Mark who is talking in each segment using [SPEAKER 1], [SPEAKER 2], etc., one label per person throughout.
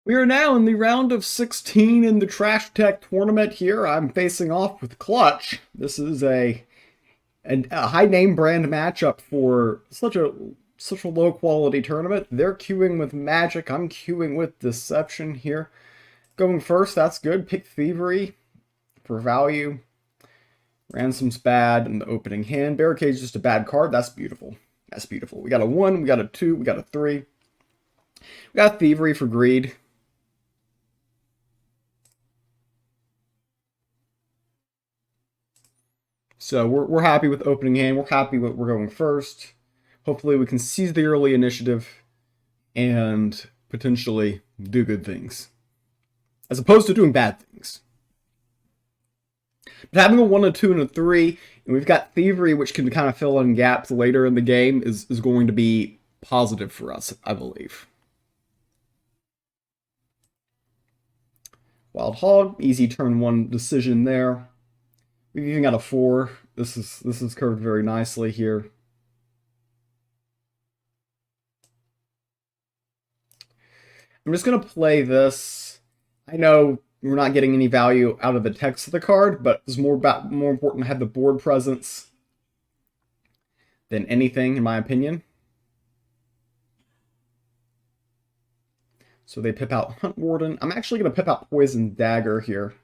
[SPEAKER 1] We are now in the round of 16 in the Trash Tech tournament here. I'm facing off with Clutch. This is a high name brand matchup for such a low quality tournament. They're queuing with Magic. I'm queuing with Deception here. Going first, that's good. Pick Thievery for value. Ransom's bad in the opening hand. Barricade's just a bad card. That's beautiful. That's beautiful. We got a 1, we got a 2, we got a 3. We got Thievery for greed. So we're happy with opening hand. We're happy with we're going first. Hopefully we can seize the early initiative and potentially do good things. As opposed to doing bad things. But having a 1, a 2, and a 3, and we've got Thievery, which can kind of fill in gaps later in the game, is going to be positive for us, I believe. Wild Hog, easy turn 1 decision there. We've even got a 4. This is curved very nicely here. I'm just going to play this. I know we're not getting any value out of the text of the card, but it's more important to have the board presence than anything, in my opinion. So they pip out Hunt Warden. I'm actually going to pip out Poison Dagger here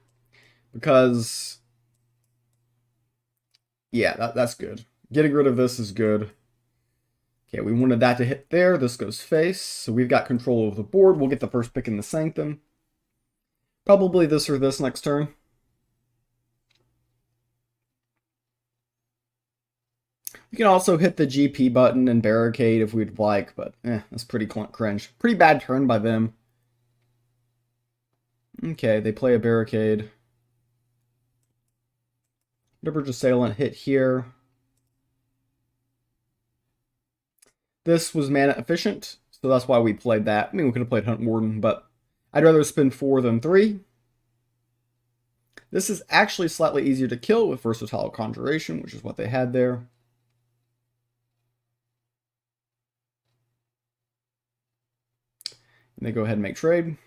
[SPEAKER 1] because, yeah, that's good. Getting rid of this is good. Okay, we wanted that to hit there. This goes face, so we've got control of the board. We'll get the first pick in the Sanctum. Probably this or this next turn. We can also hit the GP button and barricade if we'd like, but that's pretty cringe. Pretty bad turn by them. Okay, they play a barricade. Liberage Assailant hit here. This was mana efficient, so that's why we played that. I mean, we could have played Hunt Warden, but I'd rather spend 4 than 3. This is actually slightly easier to kill with Versatile Conjuration, which is what they had there. And they go ahead and make trade.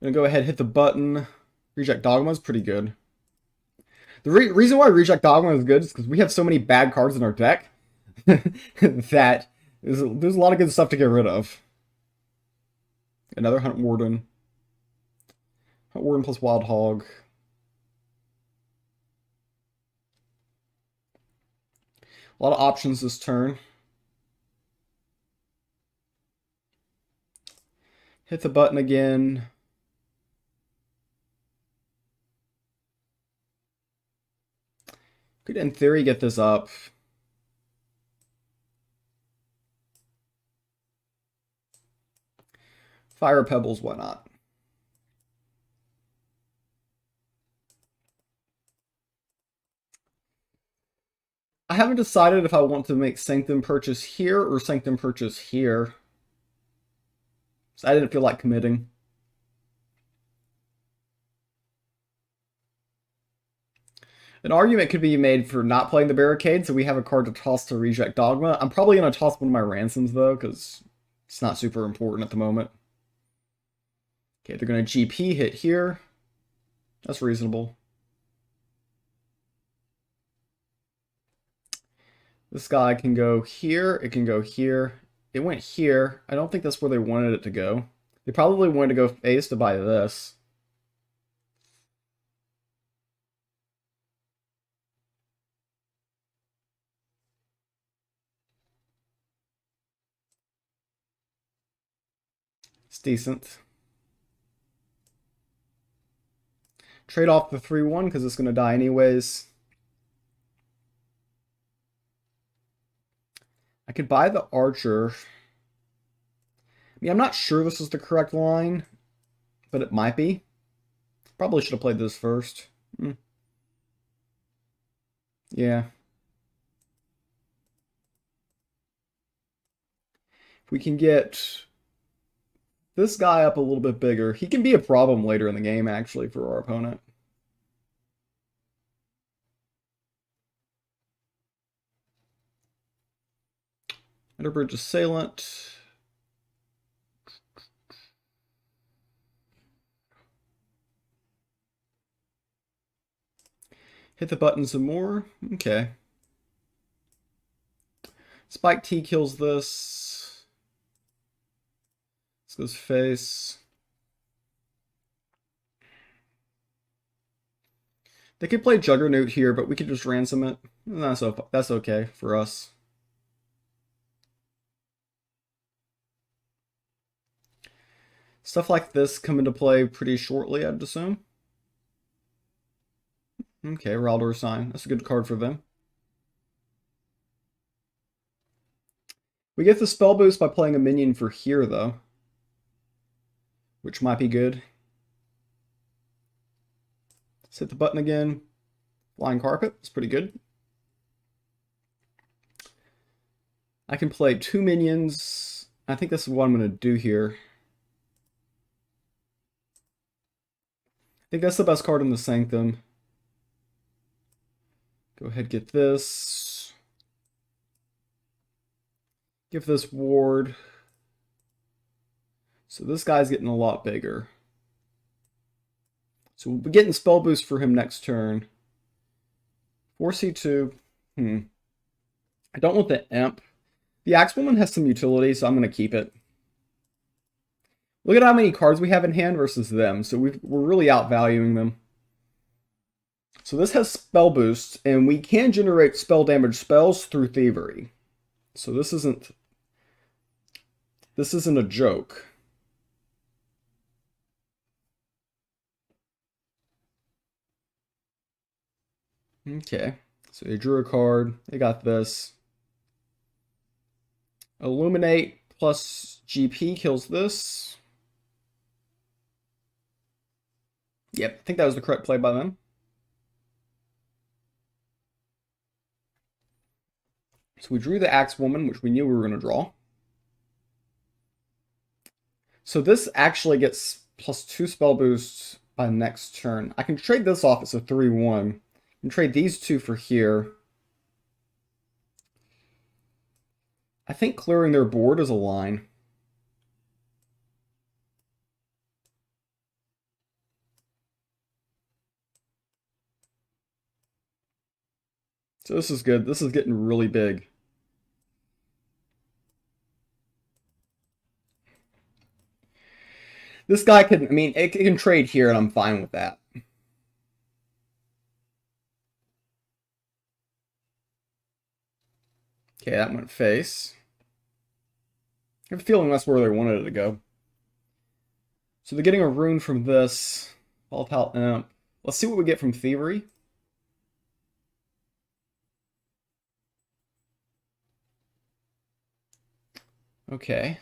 [SPEAKER 1] I'm going to go ahead and hit the button. Reject Dogma is pretty good. The reason why Reject Dogma is good is because we have so many bad cards in our deck that there's a lot of good stuff to get rid of. Another Hunt Warden. Hunt Warden plus Wild Hog. A lot of options this turn. Hit the button again. Could, in theory, get this up. Fire Pebbles, why not? I haven't decided if I want to make Sanctum purchase here or Sanctum purchase here. So I didn't feel like committing. An argument could be made for not playing the barricade, so we have a card to toss to Reject Dogma. I'm probably going to toss one of my ransoms, though, because it's not super important at the moment. Okay, they're going to GP hit here. That's reasonable. This guy can go here. It can go here. It went here. I don't think that's where they wanted it to go. They probably wanted to go face to buy this. It's decent. Trade off the 3-1 because it's going to die anyways. I could buy the Archer. I mean, I'm not sure this is the correct line, but it might be. Probably should have played this first. Yeah. If we can get this guy up a little bit bigger, he can be a problem later in the game, actually, for our opponent. Underbridge Assailant. Hit the button some more. Okay. Spike T kills this. This goes face. They could play Juggernaut here, but we could just ransom it. That's okay for us. Stuff like this come into play pretty shortly, I'd assume. Okay, Raldor Sign. That's a good card for them. We get the spell boost by playing a minion for here, though, which might be good. Let's hit the button again. Flying Carpet. It's pretty good. I can play 2 minions. I think this is what I'm going to do here. I think that's the best card in the Sanctum. Go ahead, get this. Give this ward. So this guy's getting a lot bigger. So we'll be getting spell boost for him next turn. 4C2. I don't want the Imp. The Axewoman has some utility, so I'm going to keep it. Look at how many cards we have in hand versus them. So we're really outvaluing them. So this has spell boost, and we can generate spell damage spells through Thievery. So this isn't a joke. Okay, so they drew a card. They got this. Illuminate plus GP kills this. Yep, I think that was the correct play by them. So we drew the Axewoman, which we knew we were going to draw. So this actually gets +2 spell boosts by next turn. I can trade this off. It's a 3-1. I can trade these two for here. I think clearing their board is a line. So this is good. This is getting really big. This guy can, I mean, it can trade here, and I'm fine with that. Okay, that went face. I have a feeling that's where they wanted it to go. So they're getting a rune from this. Volatile Imp. Let's see what we get from Thievery. Okay.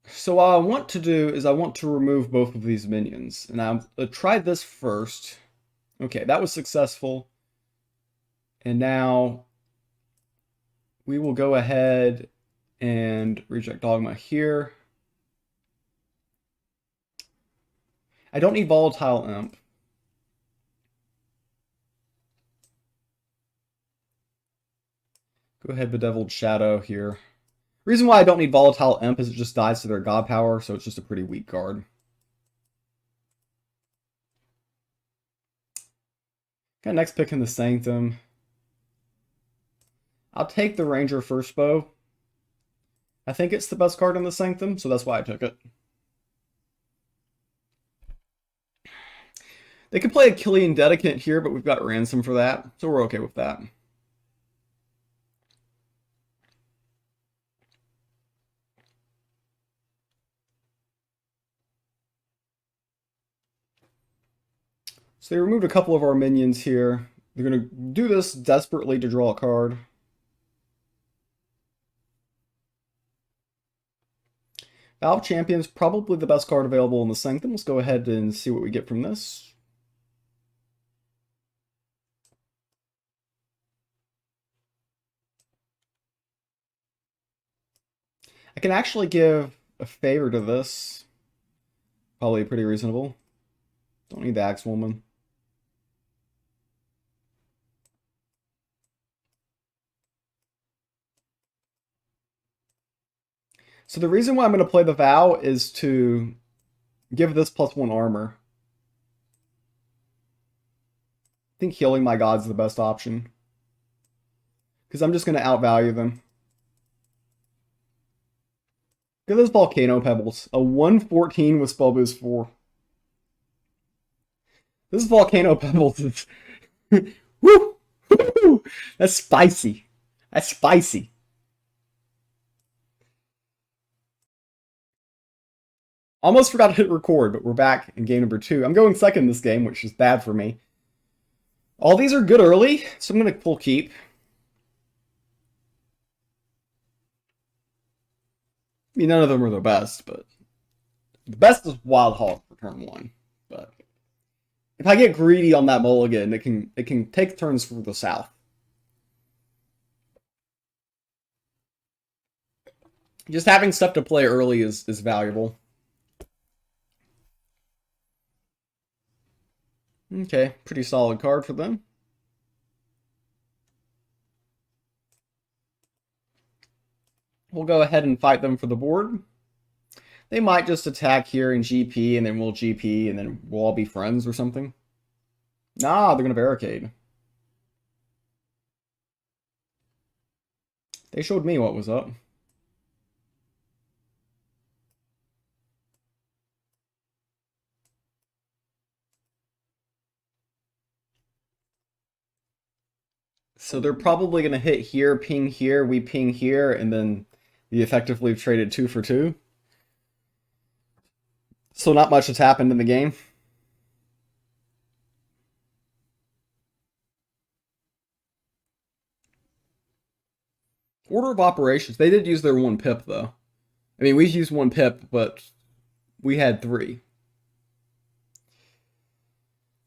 [SPEAKER 1] So what I want to do is I want to remove both of these minions. And I'll try this first. Okay, that was successful. And now we will go ahead and reject Dogma here. I don't need Volatile Imp. Go ahead, Bedeviled Shadow here. Reason why I don't need Volatile Imp is it just dies to their God Power, so it's just a pretty weak card. Got next pick in the Sanctum. I'll take the Ranger First Bow. I think it's the best card in the Sanctum, so that's why I took it. They could play a Killian Dedicant here, but we've got Ransom for that, so we're okay with that. So they removed a couple of our minions here. They're going to do this desperately to draw a card. Valve Champion's probably the best card available in the Sanctum. Let's go ahead and see what we get from this. I can actually give a favor to this. Probably pretty reasonable. Don't need the Axewoman. So the reason why I'm going to play the Vow is to give this +1 armor. I think healing my gods is the best option. Because I'm just going to outvalue them. Look at those Volcano Pebbles. A 114 with Spell Boost 4. This Volcano Pebbles is... Woo! Woo! That's spicy. That's spicy. Almost forgot to hit record, but we're back in game number 2. I'm going second this game, which is bad for me. All these are good early, so I'm going to full keep. I mean, none of them are the best, but the best is Wild Hog for turn 1. But if I get greedy on that mulligan, it can take turns for the south. Just having stuff to play early is valuable. Okay, pretty solid card for them. We'll go ahead and fight them for the board. They might just attack here and GP, and then we'll GP, and then we'll all be friends or something. Nah, they're going to barricade. They showed me what was up. So they're probably going to hit here, ping here, we ping here, and then we effectively traded 2 for 2. So not much has happened in the game. Order of operations. They did use their 1 pip, though. I mean, we used 1 pip, but we had 3. In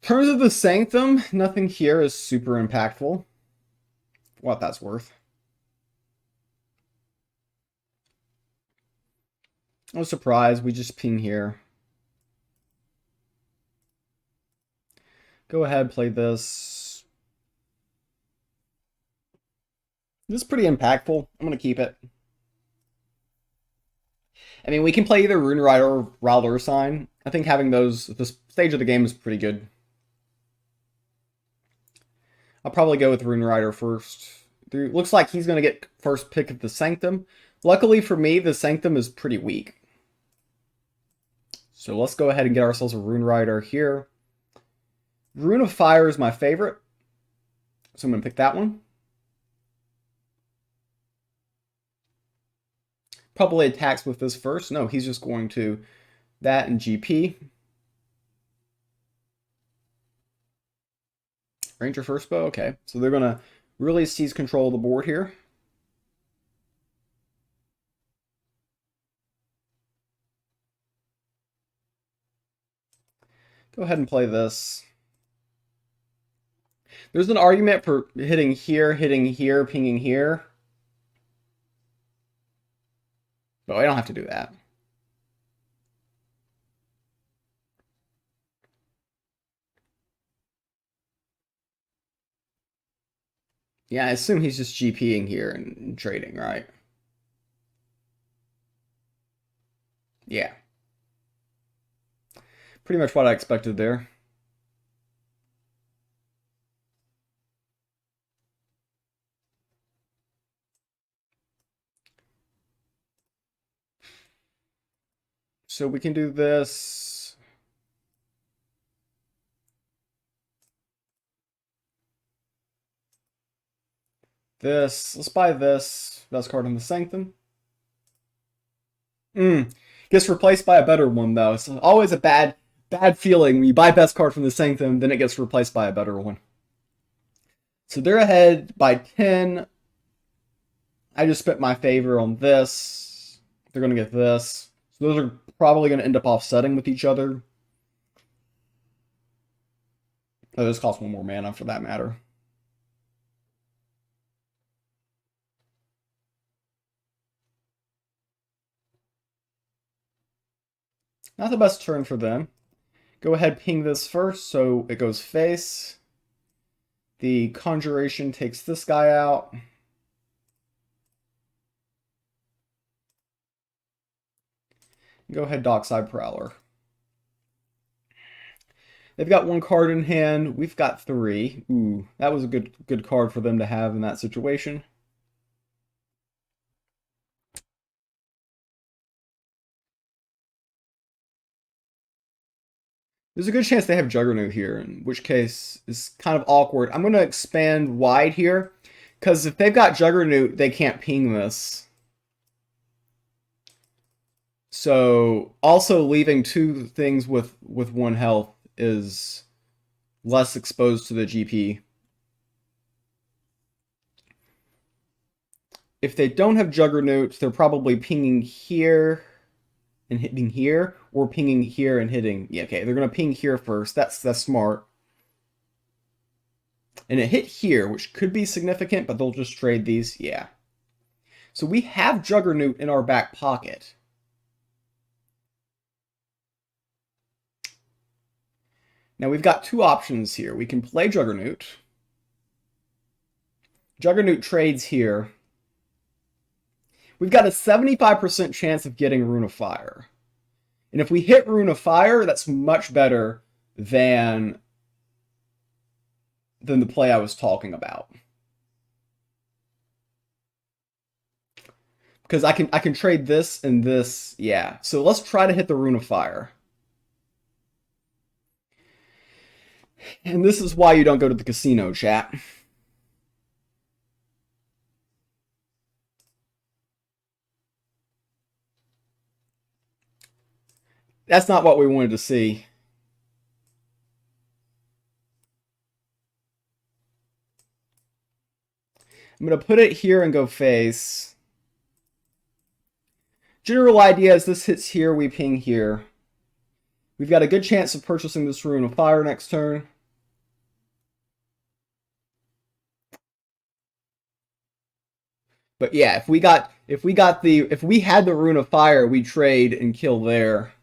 [SPEAKER 1] terms of the Sanctum, nothing here is super impactful. What that's worth. No surprise, we just ping here. Go ahead, play this. This is pretty impactful. I'm going to keep it. I mean, we can play either Rune Rider or Ral Ursine. I think having those at this stage of the game is pretty good. I'll probably go with Rune Rider first. Looks like he's going to get first pick of the Sanctum. Luckily for me, the Sanctum is pretty weak. So let's go ahead and get ourselves a Rune Rider here. Rune of Fire is my favorite. So I'm going to pick that one. Probably attacks with this first. No, he's just going to that and GP. Ranger first bow, okay. So they're going to really seize control of the board here. Go ahead and play this. There's an argument for hitting here, pinging here. But I don't have to do that. Yeah, I assume he's just GPing here and trading, right? Yeah. Pretty much what I expected there. So we can do this. Let's buy this. Best card in the Sanctum. Gets replaced by a better one, though. It's always a bad feeling when you buy best card from the Sanctum, then it gets replaced by a better one. So they're ahead by 10. I just spent my favor on this. They're going to get this. So those are probably going to end up offsetting with each other. Oh, this costs 1 more mana for that matter. Not the best turn for them. Go ahead, ping this first, so it goes face. The Conjuration takes this guy out. Go ahead, Dockside Prowler. They've got one card in hand. We've got three. Ooh, that was a good card for them to have in that situation. There's a good chance they have Juggernaut here, in which case it's kind of awkward. I'm going to expand wide here, because if they've got Juggernaut, they can't ping this. So, also leaving two things with one health is less exposed to the GP. If they don't have Juggernaut, they're probably pinging here and hitting here, or pinging here and hitting. Yeah, okay, they're gonna ping here first. That's smart. And it hit here, which could be significant, but they'll just trade these. Yeah. So we have Juggernaut in our back pocket. Now we've got two options here. We can play Juggernaut. Juggernaut trades here. We've got a 75% chance of getting Rune of Fire. And if we hit Rune of Fire, that's much better than the play I was talking about. Because I can trade this and this, yeah. So let's try to hit the Rune of Fire. And this is why you don't go to the casino, chat. That's not what we wanted to see. I'm going to put it here and go face. General idea is this hits here, we ping here. We've got a good chance of purchasing this Rune of Fire next turn. But yeah, if we had the Rune of Fire, we trade and kill there.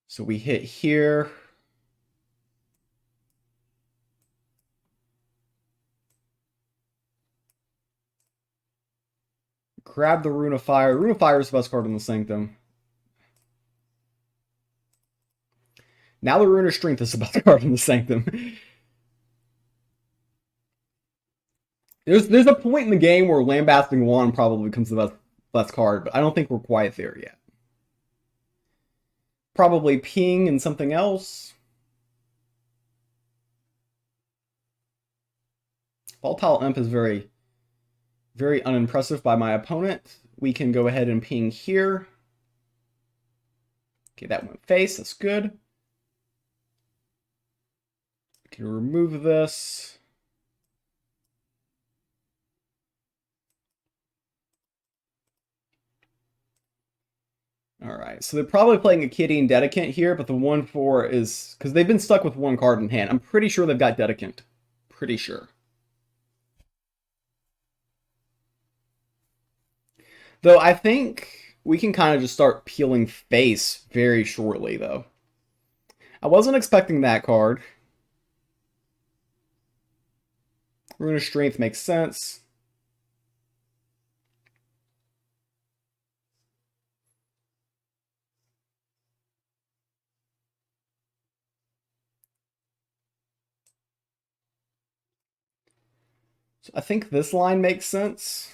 [SPEAKER 1] So we hit here. Grab the Rune of Fire. Rune of Fire is the best card in the Sanctum. Now the Rune of Strength is the best card in the Sanctum. There's a point in the game where Lambasting Wand probably becomes the best card, but I don't think we're quite there yet. Probably ping and something else. Volatile Imp is very, very unimpressive by my opponent. We can go ahead and ping here. Okay, that went face. That's good. We can remove this. Alright, so they're probably playing a Kitty and Dedicant here, but the 1/4 is... because they've been stuck with one card in hand. I'm pretty sure they've got Dedicant. Pretty sure. Though I think we can kind of just start peeling face very shortly, though. I wasn't expecting that card. Rune of Strength makes sense. So I think this line makes sense.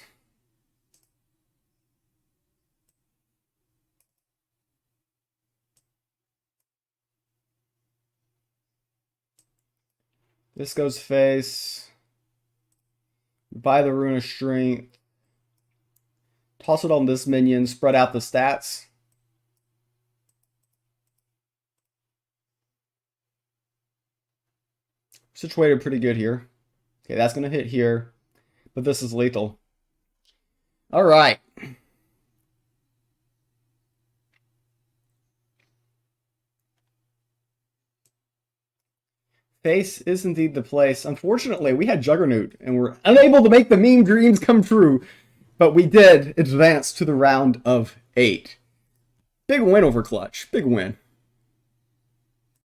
[SPEAKER 1] This goes face. Buy the Rune of Strength. Toss it on this minion. Spread out the stats. Situated pretty good here. Okay, that's going to hit here. But this is lethal. Alright. Face is indeed the place. Unfortunately, we had Juggernaut, and we're unable to make the meme dreams come true. But we did advance to the round of 8. Big win over Clutch. Big win.